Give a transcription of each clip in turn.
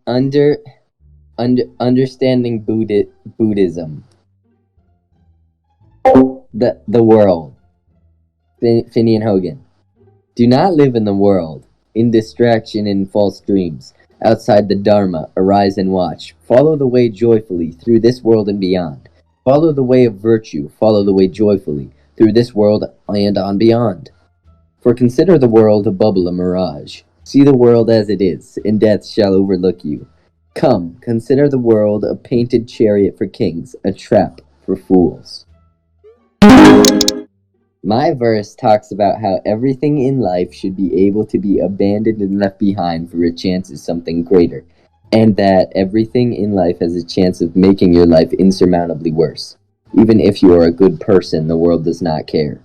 Under understanding Buddhism. The world. Finian Hogan. Do not live in the world, in distraction and false dreams. Outside the Dharma, arise and watch. Follow the way joyfully through this world and beyond. Follow the way of virtue. Follow the way joyfully through this world and on beyond. For consider the world a bubble, a mirage. See the world as it is, and death shall overlook you. Come, consider the world a painted chariot for kings, a trap for fools. My verse talks about how everything in life should be able to be abandoned and left behind for a chance of something greater, and that everything in life has a chance of making your life insurmountably worse. Even if you are a good person, the world does not care.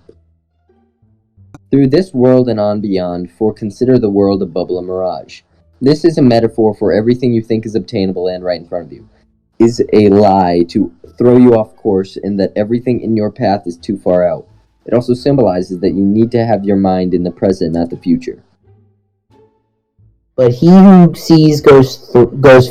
Through this world and on beyond, for consider the world a bubble, a mirage. This is a metaphor for everything you think is obtainable and right in front of you is a lie to throw you off course, and that everything in your path is too far out. It also symbolizes that you need to have your mind in the present, not the future. But he who sees goes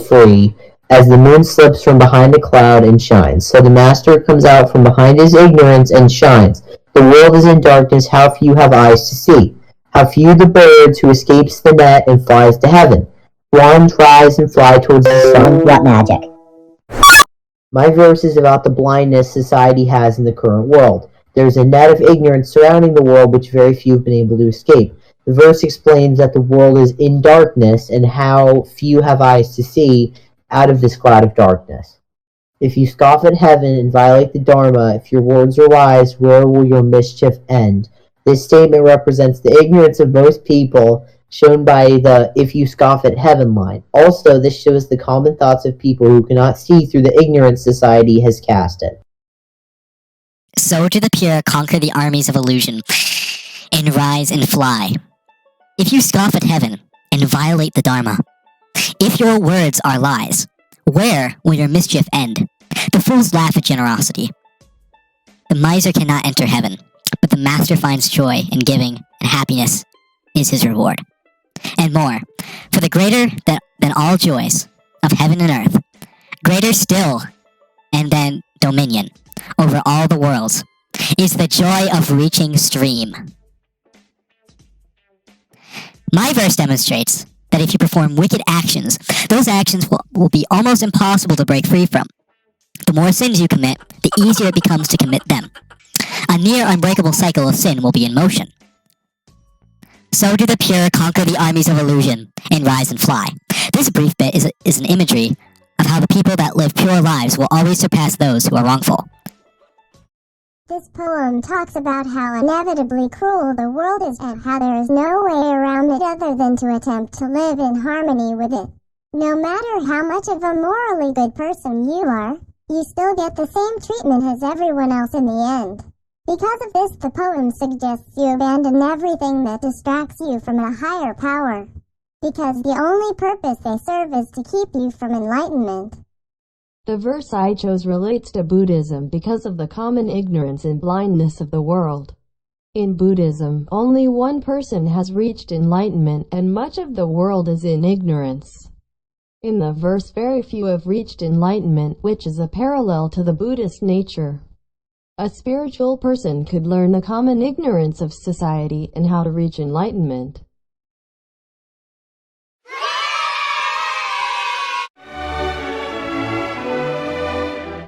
free, as the moon slips from behind a cloud and shines. So the master comes out from behind his ignorance and shines. The world is in darkness, how few have eyes to see. How few the birds who escapes the net and flies to heaven. One rise and fly towards the sun. What magic? My verse is about the blindness society has in the current world. There is a net of ignorance surrounding the world which very few have been able to escape. The verse explains that the world is in darkness and how few have eyes to see out of this cloud of darkness. If you scoff at heaven and violate the Dharma, if your words are wise, where will your mischief end? This statement represents the ignorance of most people, shown by the "if you scoff at heaven" line. Also, this shows the common thoughts of people who cannot see through the ignorance society has casted. So do the pure conquer the armies of illusion, and rise and fly. If you scoff at heaven, and violate the Dharma, if your words are lies, where will your mischief end? The fools laugh at generosity. The miser cannot enter heaven, but the master finds joy in giving, and happiness is his reward. And more, for the greater than all joys of heaven and earth, greater still, and then dominion over all the worlds, is the joy of reaching stream. My verse demonstrates that if you perform wicked actions, those actions will be almost impossible to break free from. The more sins you commit, the easier it becomes to commit them. A near unbreakable cycle of sin will be in motion. So do the pure conquer the armies of illusion, and rise and fly. This brief bit is an imagery of how the people that live pure lives will always surpass those who are wrongful. This poem talks about how inevitably cruel the world is and how there is no way around it other than to attempt to live in harmony with it. No matter how much of a morally good person you are, you still get the same treatment as everyone else in the end. Because of this, the poem suggests you abandon everything that distracts you from a higher power, because the only purpose they serve is to keep you from enlightenment. The verse I chose relates to Buddhism because of the common ignorance and blindness of the world. In Buddhism, only one person has reached enlightenment, and much of the world is in ignorance. In the verse, very few have reached enlightenment, which is a parallel to the Buddhist nature. A spiritual person could learn the common ignorance of society and how to reach enlightenment.